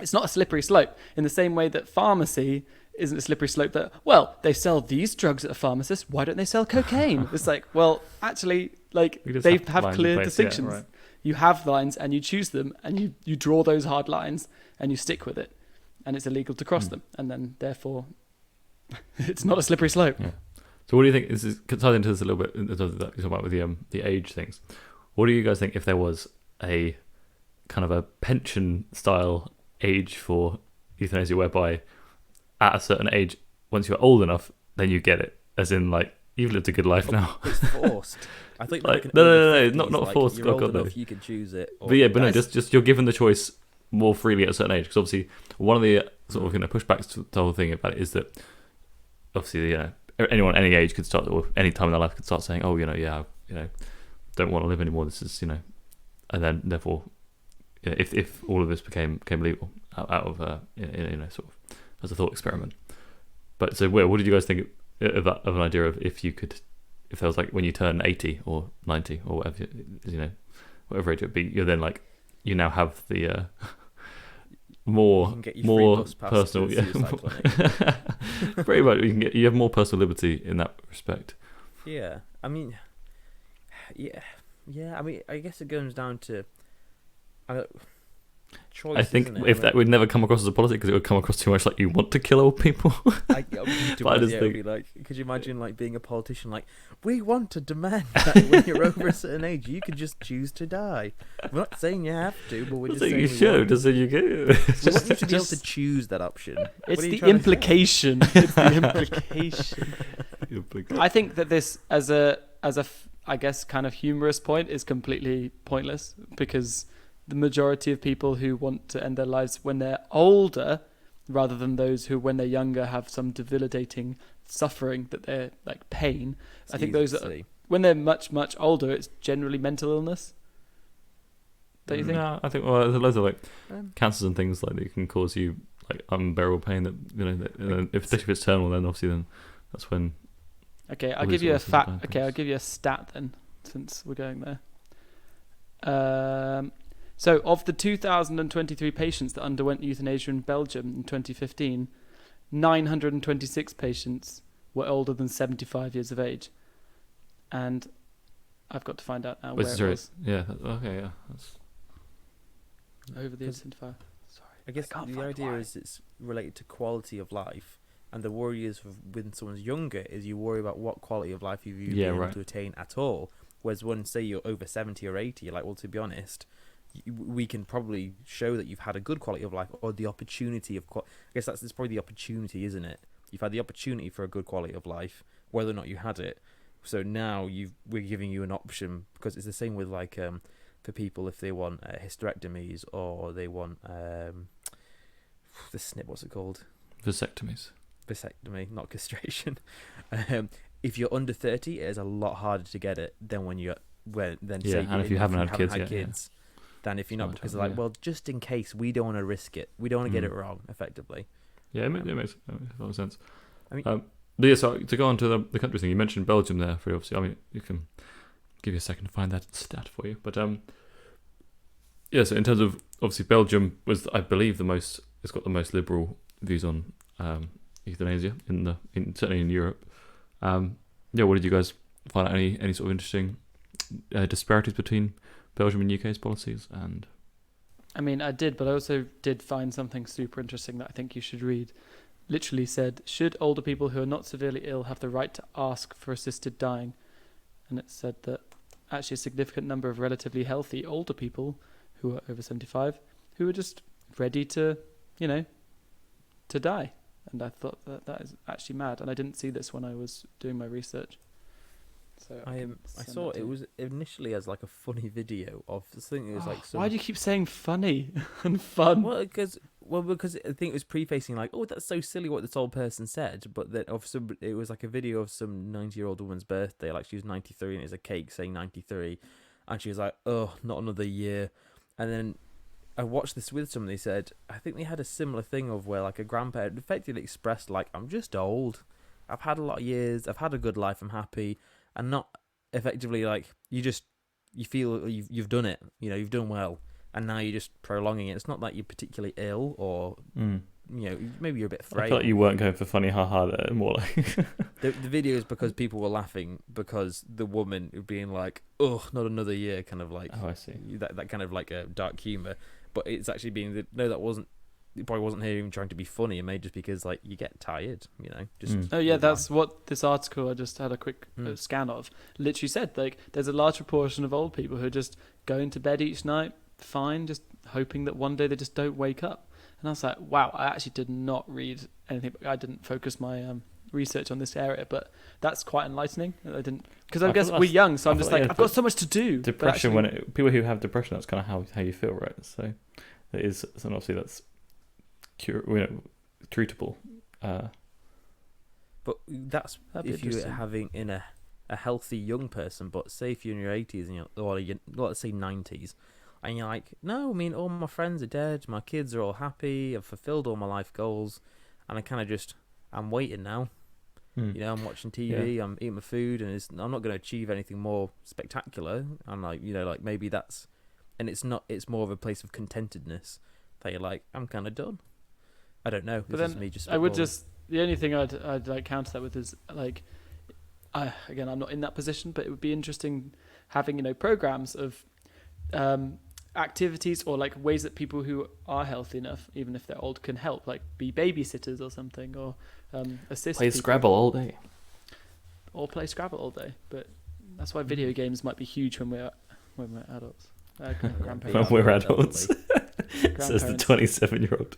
It's not a slippery slope in the same way that pharmacy isn't a slippery slope that, well, they sell these drugs at a pharmacist, why don't they sell cocaine? It's like, well, actually, like, they have clear distinctions. Yeah, right. You have lines and you choose them, and you draw those hard lines and you stick with it, and it's illegal to cross them, and then therefore it's not a slippery slope. Yeah. So what do you think, this is tied into this a little bit, in terms of that you're talking about with the age things. What do you guys think if there was a kind of a pension style age for euthanasia, whereby at a certain age, once you're old enough, then you get it, as in, like, you've lived a good life now. It's forced. I think like no, not forced. You're old enough, you can choose it. Just you're given the choice more freely at a certain age, because obviously one of the sort of, you know, pushbacks to the whole thing about it is that obviously, you know, anyone any age could start, or any time in their life could start saying, oh, you know, don't want to live anymore. This is, you know, and then therefore, you know, if all of this became legal out of you know, sort of as a thought experiment. But so, what did you guys think of that, of an idea of if there was, like, when you turn 80 or 90 or whatever, you know, whatever age it would be, you're then, like, you now have the more personal, pretty much you have more personal liberty in that respect. Yeah, I mean, I mean, I guess it comes down to, choice. I think isn't it? if that would never come across as a policy, because it would come across too much like you want to kill old people. I But I just think- be like, could you imagine like being a politician? Like, we want to demand that when you're over a certain age, you can just choose to die. We're not saying you have to, but we're just So saying you we should, want, just so you go. we want you to be able to just- choose that option. It's What are you the trying to say? implication. It's the implication. I think that this, as a I guess kind of humorous point, is completely pointless, because the majority of people who want to end their lives when they're older, rather than those who when they're younger have some debilitating suffering that they're like pain. It's I think easy those to that see. when they're much older, it's generally mental illness. Don't you think? No, I think there's loads of like Um, cancers and things like that can cause you like unbearable pain. That especially if it's terminal, then obviously that's when. Okay, I'll All give these you a sorts of bad Okay, I'll things. give you a stat then, since we're going there. So, of the 2,023 patients that underwent euthanasia in Belgium in 2015, 926 patients were older than 75 years of age. And I've got to find out now where it was Yeah. Okay. Yeah. That's, over the age of Because 75. Sorry. I guess can't the find idea why. is it's related to quality of life, and the worry is when someone's younger is you worry about what quality of life you've been able right. to attain at all. Whereas when say you're over 70 or 80, you're like, well, to be honest, we can probably show that you've had a good quality of life or the opportunity of. I guess it's probably the opportunity, isn't it? You've had the opportunity for a good quality of life, whether or not you had it. So now we're giving you an option, because it's the same with like for people if they want hysterectomies or they want the snip, what's it called? vasectomies. Vasectomy, not castration. If you're under 30, it is a lot harder to get it than when you're Yeah, and if you haven't had kids yet, yeah. than if you're not, Much because harder, they're like, yeah. well, just in case, we don't want to risk it. We don't want to get Mm. it wrong, effectively. Yeah, it makes a lot of sense. I mean- But yeah, so to go on to the country thing, you mentioned Belgium there, pretty obviously. I mean, you can give you a second to find that stat for you. But yeah, so in terms of, obviously, Belgium was, I believe, it's got the most liberal views on euthanasia certainly in Europe. Yeah, what did you guys find out? Any sort of interesting disparities between Belgium and UK's policies? And I mean, I did, but I also did find something super interesting that I think you should read. Literally said, should older people who are not severely ill have the right to ask for assisted dying? And it said that actually a significant number of relatively healthy older people who are over 75 who are just ready to, to die. And I thought that is actually mad. And I didn't see this when I was doing my research. So I saw it was initially as like a funny video of something. It was like some, why do you keep saying funny and fun? Well, because I think it was prefacing like, oh, that's so silly what this old person said, but then it was like a video of some 90-year-old woman's birthday, like she was 93, and it was a cake saying 93, and she was like, oh, not another year. And then I watched this with someone. They said I think they had a similar thing of where like a grandparent effectively expressed like, I'm just old, I've had a lot of years, I've had a good life, I'm happy, and not effectively like you feel you've done it, you've done well. And now you're just prolonging it. It's not that you're particularly ill or, maybe you're a bit frail. I feel like you weren't going for funny haha there, more like... The video is because people were laughing because the woman being like, oh, not another year, kind of like... Oh, I see. That kind of like a dark humour. But it's actually being... No, that wasn't... It probably wasn't here even trying to be funny. It may just because, like, you get tired, just... Mm. Oh yeah, move that's on. what this article I just had a quick Mm. scan of literally said. Like, there's a large proportion of old people who are just going to bed each night fine, just hoping that one day they just don't wake up. And I was like, wow, I actually did not read anything. I didn't focus my research on this area, but that's quite enlightening. I didn't, because I I guess feel we're that's- young, so I'm I just feel like, like, I've yeah, got so much to do. But Depression, actually- people who have depression, that's kind of how you feel, right? So it is, and obviously that's treatable. But that's That'd be if you're interesting. having in a healthy young person. But say if you're in your 80s and let's say 90s, and you're like, no, I mean, all my friends are dead, my kids are all happy, I've fulfilled all my life goals, and I kind of I'm waiting now. I'm watching TV, I'm eating my food, and I'm not going to achieve anything more spectacular. I'm like, maybe that's, and it's not. It's more of a place of contentedness that you're like, I'm kind of done. I don't know. But This is then me just. I would spitballing. just, the only thing I'd like counter that with is like, again, I'm not in that position, but it would be interesting having, programs of activities or like ways that people who are healthy enough, even if they're old, can help, like be babysitters or something, or assist Play people, Scrabble all day. or play Scrabble all day. But that's why video games might be huge when we're adults. When Grandparents. we're adults. Says the Grandparents. 27-year-old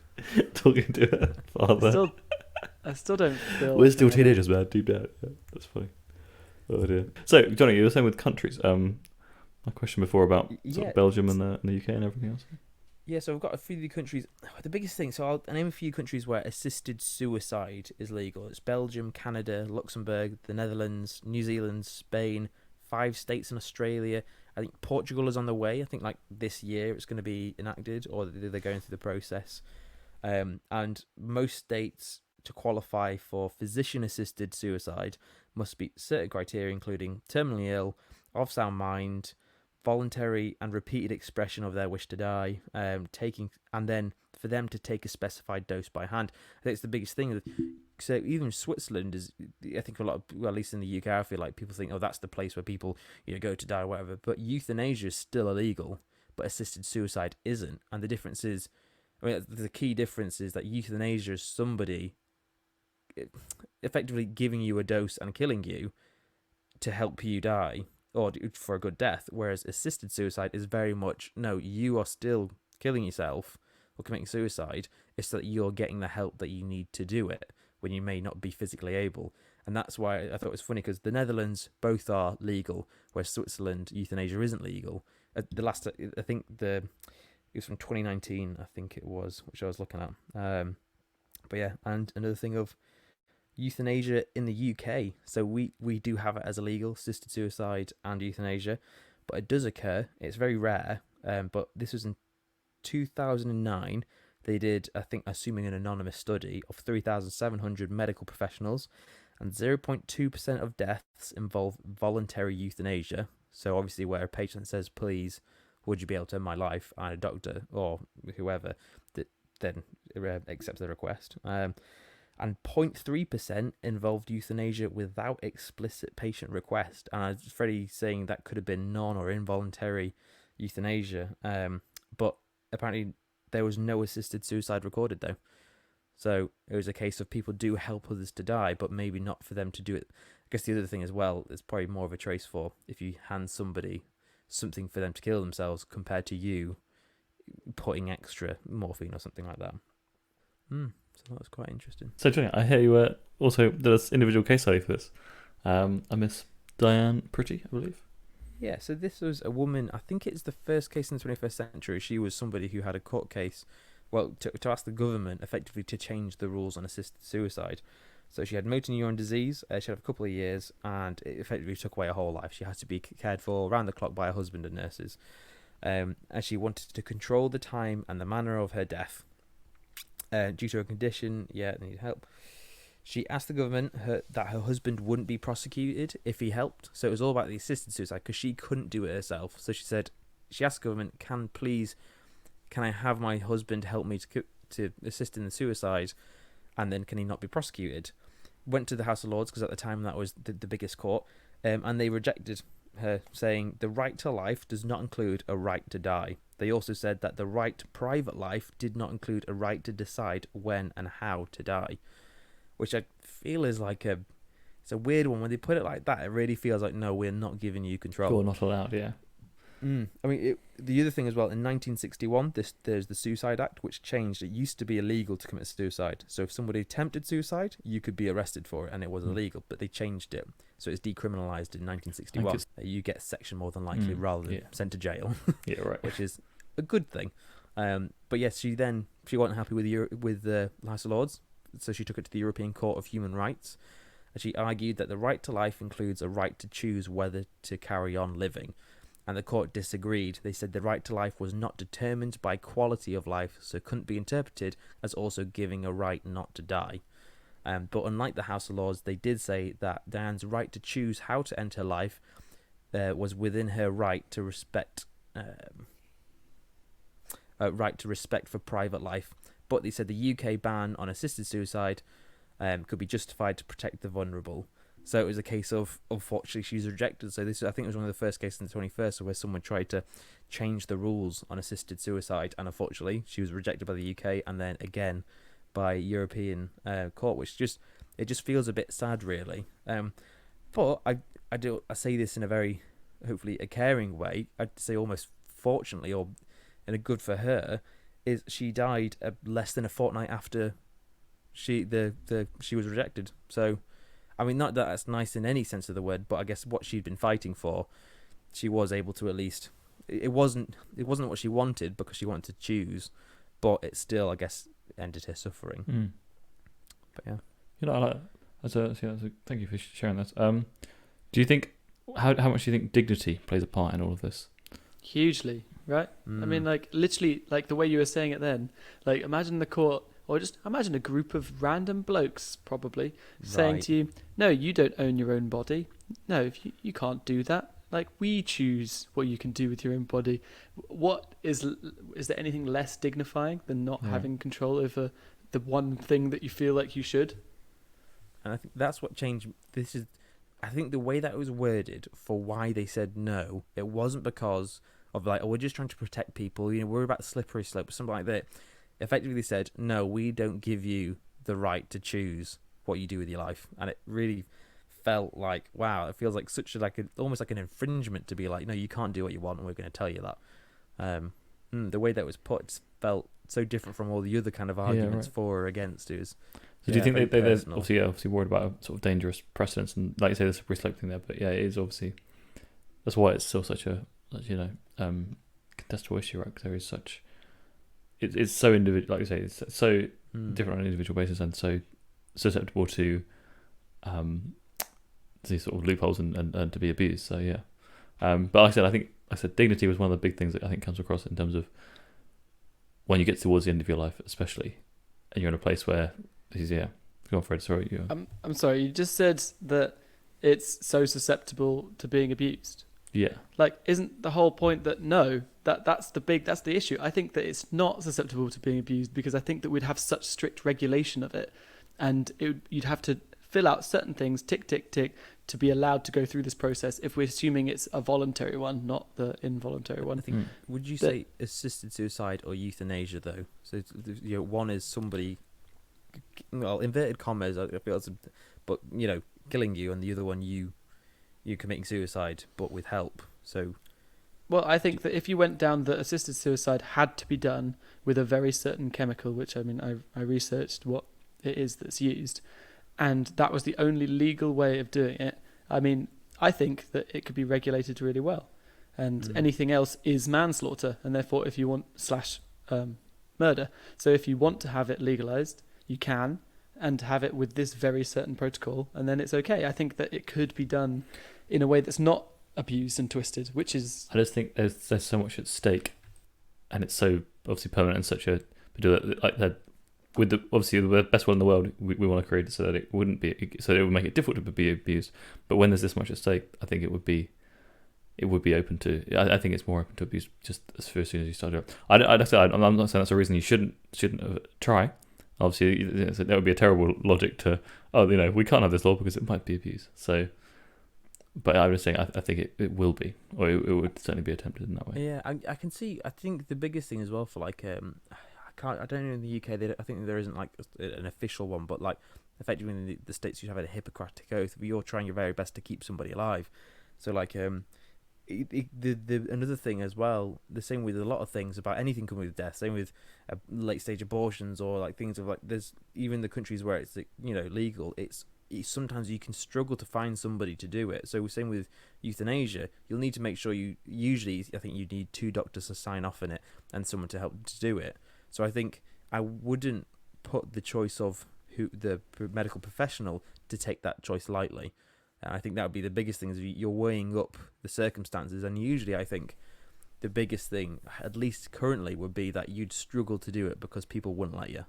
talking to her father. I still don't feel. We're still teenagers, man. Deep down. Yeah, that's funny. Oh dear. So, Johnny, you were saying with countries. My question before about sort of Belgium and the UK and everything else. Yeah, so I've got a few countries. The biggest thing, so I'll name a few countries where assisted suicide is legal. It's Belgium, Canada, Luxembourg, the Netherlands, New Zealand, Spain, 5 states in Australia. I think Portugal is on the way. I think like this year it's going to be enacted, or they're going through the process. And most states, to qualify for physician-assisted suicide, must meet certain criteria, including terminally ill, of sound mind, voluntary and repeated expression of their wish to die, and then for them to take a specified dose by hand. I think it's the biggest thing. So even Switzerland is, I think a lot of, well, at least in the UK, I feel like people think, oh, that's the place where people, go to die or whatever. But euthanasia is still illegal, but assisted suicide isn't. And the difference is, the key difference is that euthanasia is somebody effectively giving you a dose and killing you to help you die, or for a good death, whereas assisted suicide is very much, no, you are still killing yourself or committing suicide. It's that you're getting the help that you need to do it when you may not be physically able. And that's why I thought it was funny, because the Netherlands both are legal, whereas Switzerland, euthanasia isn't legal. The last, I think it was from 2019, I think it was, which I was looking at. But yeah, and another thing of euthanasia in the UK. So we do have it as illegal, assisted suicide and euthanasia, but it does occur. It's very rare. But this was in 2009. They did, I think, assuming an anonymous study of 3,700 medical professionals, and 0.2% of deaths involve voluntary euthanasia. So obviously, where a patient says, "Please, would you be able to end my life?" and a doctor or whoever that then accepts the request. And 0.3% involved euthanasia without explicit patient request. And I was Freddie saying that could have been non or involuntary euthanasia. But apparently there was no assisted suicide recorded, though. So it was a case of people do help others to die, but maybe not for them to do it. I guess the other thing as well, it's probably more of a trace for if you hand somebody something for them to kill themselves compared to you putting extra morphine or something like that. So that was quite interesting. So, Johnny, I hear you also did an individual case study for this. A Miss Diane Pretty, I believe. Yeah, so this was a woman, I think it's the first case in the 21st century. She was somebody who had a court case, well, to ask the government effectively to change the rules on assisted suicide. So she had motor neuron disease, she had a couple of years, and it effectively took away her whole life. She had to be cared for around the clock by her husband and nurses. And she wanted to control the time and the manner of her death. Due to her condition, they need help. She asked the government that her husband wouldn't be prosecuted if he helped. So it was all about the assisted suicide because she couldn't do it herself. So she asked the government, can I have my husband help me to assist in the suicide, and then can he not be prosecuted? Went to the House of Lords because at the time that was the biggest court, and they rejected her, saying the right to life does not include a right to die. They also said that the right to private life did not include a right to decide when and how to die, which I feel is it's a weird one. When they put it like that, it really feels like, no, we're not giving you control. Or not allowed, yeah. I mean, the other thing as well, in 1961, there's the Suicide Act, which changed. It used to be illegal to commit suicide. So if somebody attempted suicide, you could be arrested for it, and it was illegal. But they changed it. So it's decriminalised in 1961. You get section more than likely rather than sent to jail. Yeah, right. Which is a good thing. But yes, she wasn't happy with the House of Lords, so she took it to the European Court of Human Rights. And she argued that the right to life includes a right to choose whether to carry on living. And the court disagreed. They said the right to life was not determined by quality of life, so couldn't be interpreted as also giving a right not to die. But unlike the House of Lords, they did say that Diane's right to choose how to end her life was within her right to respect for private life. But they said the UK ban on assisted suicide could be justified to protect the vulnerable. So it was a case of, unfortunately, she was rejected. So this, I think, was one of the first cases in the 21st where someone tried to change the rules on assisted suicide, and unfortunately, she was rejected by the UK and then again by European court, which just feels a bit sad, really. But I say this in a very, hopefully, a caring way. I'd say almost fortunately, or in a good for her, is she died less than a fortnight after she was rejected. So, I mean, not that that's nice in any sense of the word, but I guess what she'd been fighting for, she was able to at least. It wasn't what she wanted because she wanted to choose, but it still, I guess, ended her suffering. Mm. But yeah, I like thank you for sharing that. Do you think how much do you think dignity plays a part in all of this? Hugely, right? I mean, like, literally, like the way you were saying it then, like, imagine the court, or just imagine a group of random blokes probably saying to you, no, you don't own your own body. No, you can't do that. Like, we choose what you can do with your own body. What is there anything less dignifying than not having control over the one thing that you feel like you should? And I think that's what changed. I think the way that it was worded for why they said no, it wasn't because of like, oh, we're just trying to protect people, we're about the slippery slope or something like that. Effectively, they said, no, we don't give you the right to choose what you do with your life. And it really felt like, wow, it feels like almost like an infringement to be like, no, you can't do what you want, and we're going to tell you that. The way that was put felt so different from all the other kind of arguments for or against. It was. So do you think they're obviously worried about a sort of dangerous precedents and, like you say, the slippery slope thing there? But yeah, it is obviously, that's why it's still such a contestable issue, right? Because there is such, it's so individual, like you say, it's so different on an individual basis and so susceptible to these sort of loopholes and to be abused. So yeah, but like I said, dignity was one of the big things that I think comes across in terms of when you get towards the end of your life, especially, and you're in a place where. Go on, Fred. Sorry, you. I'm sorry. You just said that it's so susceptible to being abused. Yeah. Like, isn't the whole point that that's the issue? I think that it's not susceptible to being abused because I think that we'd have such strict regulation of it, and you'd have to fill out certain things, tick, tick, tick, to be allowed to go through this process. If we're assuming it's a voluntary one, not the involuntary one. I think. Would you say assisted suicide or euthanasia though? So one is somebody. Well, inverted commas, I feel but killing you, and the other one you committing suicide, but with help. So, well, I think that if you went down the assisted suicide had to be done with a very certain chemical, which I mean, I researched what it is that's used, and that was the only legal way of doing it. I mean, I think that it could be regulated really well, and anything else is manslaughter, and therefore, if you want murder, so if you want to have it legalized. You can, and have it with this very certain protocol, and then it's okay. I think that it could be done in a way that's not abused and twisted, which is. I just think there's so much at stake, and it's so obviously permanent and such a like that. With the best one in the world, we want to create it so that it wouldn't be, so it would make it difficult to be abused. But when there's this much at stake, I think it would be open to. I think it's more open to abuse just as soon as you start it. I'm not saying that's a reason you shouldn't try. Obviously, that would be a terrible logic to, we can't have this law because it might be abused. So, but I'm just saying, I think it will be, or it would certainly be attempted in that way. Yeah, I can see. I think the biggest thing as well for like, I don't know in the UK. I think there isn't like an official one, but like effectively in the States you have a Hippocratic oath where you're trying your very best to keep somebody alive. So like, another thing as well, the same with a lot of things about anything coming with death, same with late stage abortions or like things of like, there's even the countries where it's legal, it's sometimes you can struggle to find somebody to do it. So same with euthanasia, you'll need to make sure I think you need 2 doctors to sign off on it and someone to help to do it. So I think I wouldn't put the choice of the medical professional to take that choice lightly. I think that would be the biggest thing, is you're weighing up the circumstances, and usually I think the biggest thing, at least currently, would be that you'd struggle to do it because people wouldn't let you.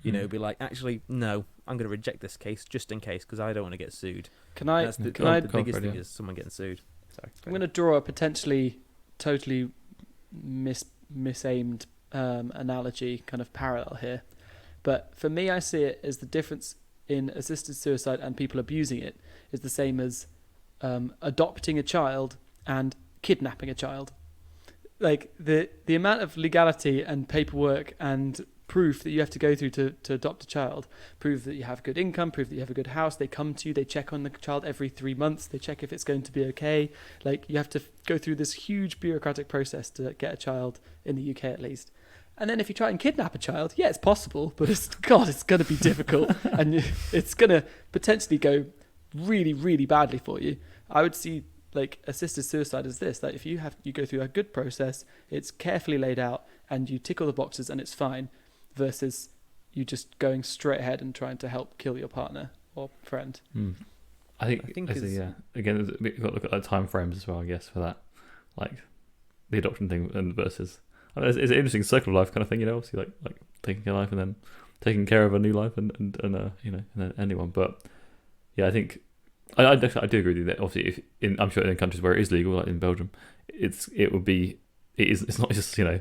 Be like, actually, no, I'm going to reject this case just in case because I don't want to get sued. The biggest thing is someone getting sued. Sorry. I'm going to draw a potentially totally misaimed analogy, kind of parallel here. But for me, I see it as the difference in assisted suicide and people abusing it is the same as adopting a child and kidnapping a child. Like the amount of legality and paperwork and proof that you have to go through to adopt a child, prove that you have good income, prove that you have a good house, they come to you, they check on the child every 3 months, they check if it's going to be okay. Like, you have to go through this huge bureaucratic process to get a child in the UK at least. And then if you try and kidnap a child, yeah, it's possible, but it's going to be difficult and it's going to potentially go really, really badly for you. I would see like assisted suicide as this, that if you go through a good process, it's carefully laid out and you tick all the boxes and it's fine, versus you just going straight ahead and trying to help kill your partner or friend. I think yeah. Again, we've got to look at like time frames as well, I guess, for that, like the adoption thing and versus. I mean, it's an interesting circle of life kind of thing, you know. Obviously, like taking a life and then taking care of a new life and you know, and then anyone. But yeah, I think I definitely do agree with you that obviously I'm sure in countries where it is legal, like in Belgium, it's not just, you know,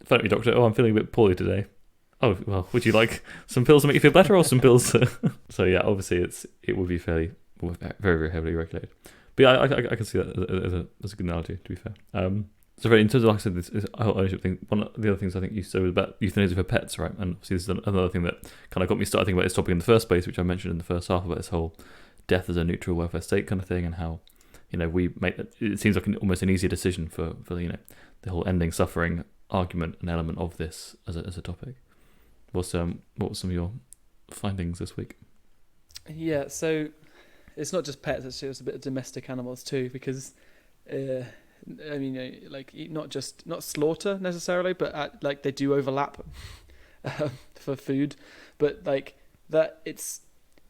phone up your doctor. Oh, I'm feeling a bit poorly today. Oh, well, would you like some pills to make you feel better or some pills? So yeah, obviously it would be very, very heavily regulated. But yeah, I can see that as a good analogy, to be fair. So in terms of, like I said, this whole ownership thing, one of the other things I think you said was about euthanasia for pets, right? And obviously this is another thing that kind of got me started thinking about this topic in the first place, which I mentioned in the first half, about this whole death as a neutral welfare state kind of thing, and how, you know, it seems like almost an easier decision for you know, the whole ending suffering argument and element of this as a topic. What were some of your findings this week? Yeah, so it's not just pets, it's a bit of domestic animals too, because I mean, like, not slaughter necessarily, but like they do overlap for food, but like that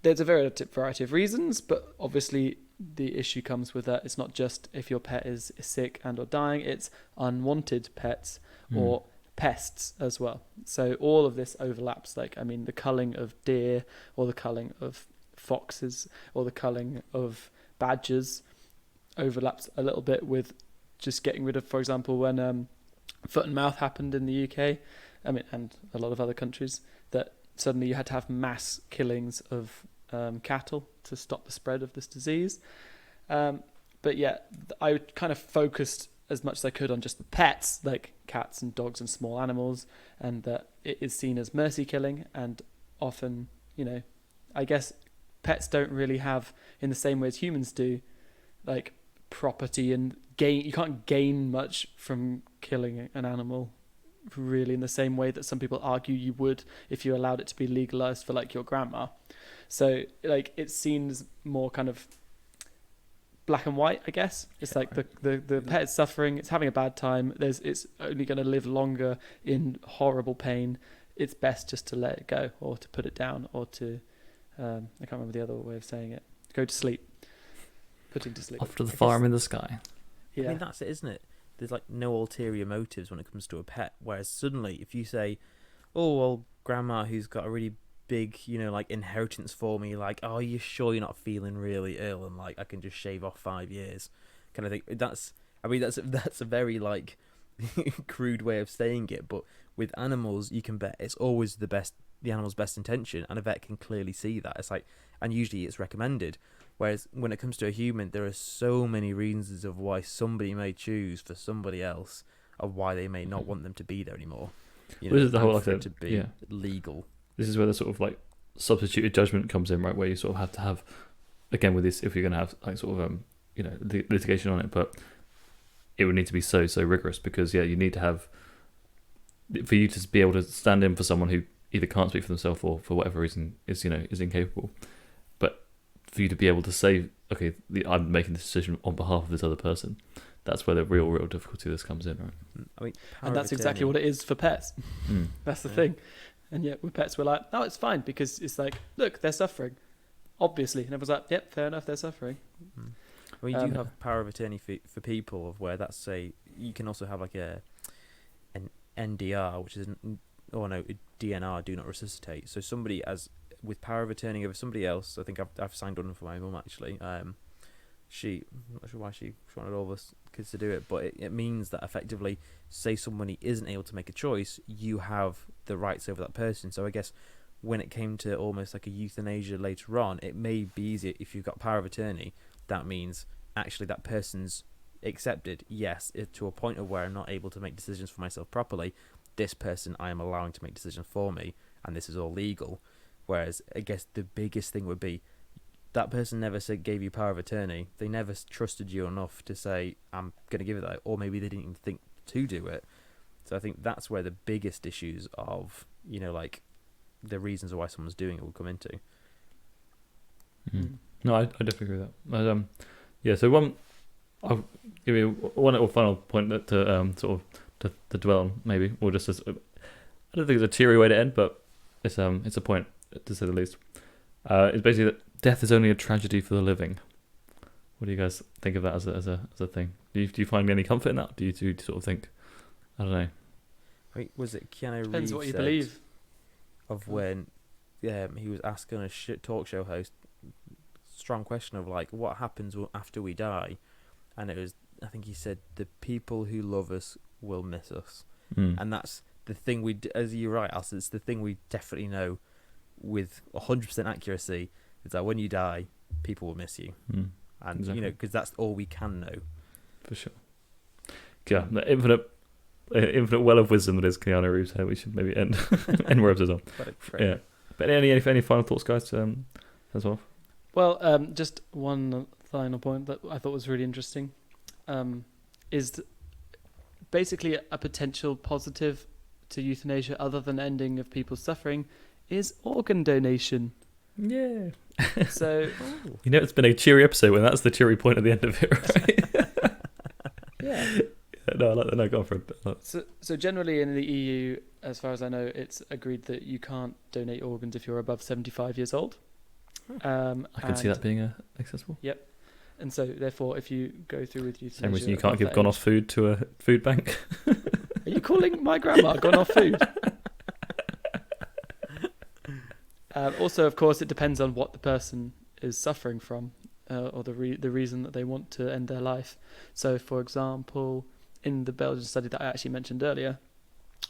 there's a variety of reasons, but obviously the issue comes with that. It's not just if your pet is sick and or dying, it's unwanted pets or pests as well. So all of this overlaps. Like, I mean, the culling of deer or the culling of foxes or the culling of badgers overlaps a little bit with just getting rid of, for example, when foot and mouth happened in the UK, I mean, and a lot of other countries, that suddenly you had to have mass killings of cattle to stop the spread of this disease. But yeah, I kind of focused as much as I could on just the pets, like cats and dogs and small animals, and that it is seen as mercy killing. And often, you know, I guess pets don't really have, in the same way as humans do, like property and gain. You can't gain much from killing an animal, really, in the same way that some people argue you would if you allowed it to be legalized for like your grandma. So like it seems more kind of black and white, I guess. It's like the pet is suffering, it's having a bad time, it's only going to live longer in horrible pain. It's best just to let it go, or to put it down, or to I can't remember the other way of saying it. Go to sleep. Putting to sleep. Off to the farm in the sky. Yeah. I mean, that's it, isn't it? There's like no ulterior motives when it comes to a pet. Whereas suddenly, if you say, "Oh well, grandma, who's got a really big, you know, like inheritance for me," like, "Oh, you sure you're not feeling really ill?" And like, I can just shave off 5 years, kind of thing. That's a very like crude way of saying it. But with animals, you can bet it's always the animal's best intention, and a vet can clearly see that. It's like, and usually it's recommended. Whereas when it comes to a human, there are so many reasons of why somebody may choose for somebody else, of why they may not want them to be there anymore. You know, this is the whole for it to be legal. This is where the sort of like substituted judgment comes in, right? Where you sort of have to have, again with this, if you're going to have like sort of you know, litigation on it, but it would need to be so rigorous, because you need to have, for you to be able to stand in for someone who either can't speak for themselves or for whatever reason is incapable. But for you to be able to say, okay, I'm making this decision on behalf of this other person, that's where the real difficulty of this comes in, right? I mean, and that's exactly what it is for pets. That's the thing. And yet with pets, we're like, no, it's fine, because it's like, look, they're suffering, obviously. And everyone's like, yep, fair enough, they're suffering. I mean, you do have power of attorney for people, of where that's, say, you can also have like an NDR, which is a DNR, do not resuscitate. So somebody with power of attorney over somebody else. I think I've signed one for my mum, actually. I'm not sure why she wanted all of us kids to do it, but it means that effectively, say somebody isn't able to make a choice, you have the rights over that person. So I guess when it came to almost like a euthanasia later on, it may be easier if you've got power of attorney. That means actually that person's accepted, yes, to a point of where I'm not able to make decisions for myself properly. This person I am allowing to make decisions for me, and this is all legal. Whereas I guess the biggest thing would be that person never said gave you power of attorney. They never trusted you enough to say I'm going to give it that, or maybe they didn't even think to do it. So I think that's where the biggest issues of, you know, like the reasons why someone's doing it will come into. No, I definitely agree with that. Yeah. So I'll give you one little final point that to sort of to dwell on, maybe, or just as I don't think it's a teary way to end, but it's a point to say the least. It's basically that death is only a tragedy for the living. What do you guys think of that as a thing? Do you find any comfort in that? Do you sort of think, I don't know? Wait, was it Keanu Depends Reeves what you said believe. of when he was asking a talk show host strong question of like what happens after we die, and it was, I think he said, the people who love us will miss us. And that's the thing as you're right, Alison, it's the thing we definitely know with 100% accuracy is that when you die, people will miss you. And Exactly. you know, because that's all we can know. For sure. Yeah, the infinite well of wisdom that is Keanu Reeves here. We should maybe end more episodes on. Yeah. But any final thoughts, guys, as well? Well, just one final point that I thought was really interesting is basically a potential positive to euthanasia, other than ending of people's suffering, is organ donation. Yeah. So, you know, it's been a cheery episode when that's the cheery point at the end of it, right? yeah. No, I like that. No, go on for it. So generally in the EU, as far as I know, it's agreed that you can't donate organs if you're above 75 years old. I can see that being accessible. Yep. And so, therefore, if you go through with euthanasia... Same reason you can't give gone off food to a food bank. Are you calling my grandma gone off food? Also, of course, it depends on what the person is suffering from, or the reason that they want to end their life. So, for example, in the Belgian study that I actually mentioned earlier,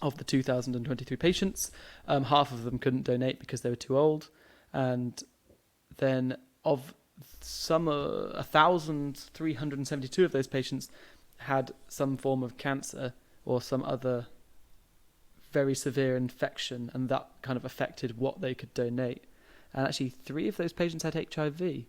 of the 2,023 patients, half of them couldn't donate because they were too old, and then of some 1,372 of those patients had some form of cancer or some other very severe infection, and that kind of affected what they could donate. And actually 3 of those patients had HIV.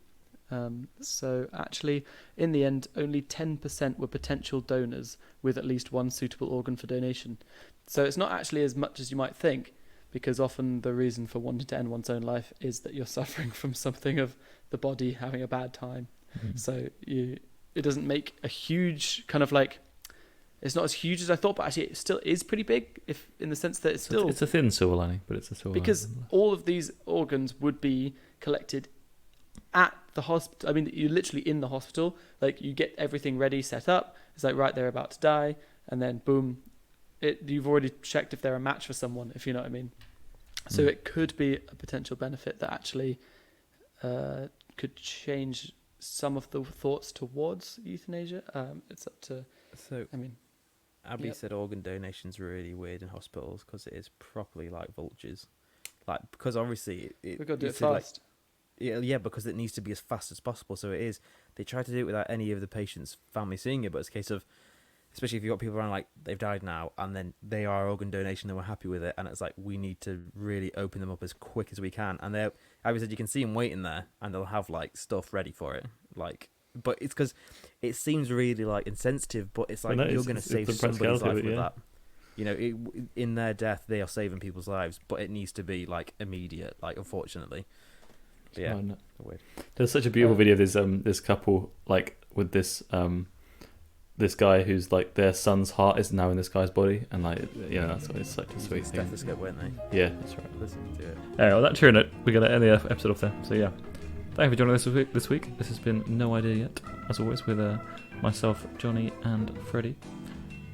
So actually, in the end, only 10% were potential donors with at least one suitable organ for donation. So it's not actually as much as you might think, because often the reason for wanting to end one's own life is that you're suffering from something of the body having a bad time. So it doesn't make a huge kind of like, it's not as huge as I thought, but actually it still is pretty big, if in the sense that it's still... It's a thin silver lining, but it's a silver because lining. all of these organs would be collected at the hospital. I mean, you're literally in the hospital. Like, you get everything ready, set up. It's like, right, they're about to die. And then, boom, you've already checked if they're a match for someone, if you know what I mean. So it could be a potential benefit that actually could change some of the thoughts towards euthanasia. It's up to... So, I mean... Abby said organ donation's really weird in hospitals because it is properly like vultures. Like, because obviously... We've got to do it like, fast. Yeah, because it needs to be as fast as possible. So it is. They try to do it without any of the patient's family seeing it, but it's a case of, especially if you've got people around like they've died now and then they are organ donation and we're happy with it, and it's like we need to really open them up as quick as we can. And they, Abby said, you can see them waiting there and they'll have like stuff ready for it. Like, but it's because it seems really like insensitive, but it's like you're going to save somebody's life with that. You know, in their death, they are saving people's lives, but it needs to be like immediate. Like, unfortunately. But yeah, weird. There's such a beautiful video of this couple, like with this this guy who's like their son's heart is now in this guy's body, and like that's it's such a sweet thing. Stethoscope, weren't they? Yeah, that's right. Listen to it. Anyway, on that cheering note, we're gonna end the episode off there. So yeah, thank you for joining us this week. This has been No Idea Yet, as always, with myself, Johnny, and Freddie.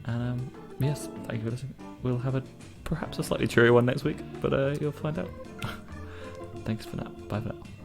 And yes, thank you for listening. We'll have perhaps a slightly cheerier one next week, but you'll find out. Thanks for now. Bye for now.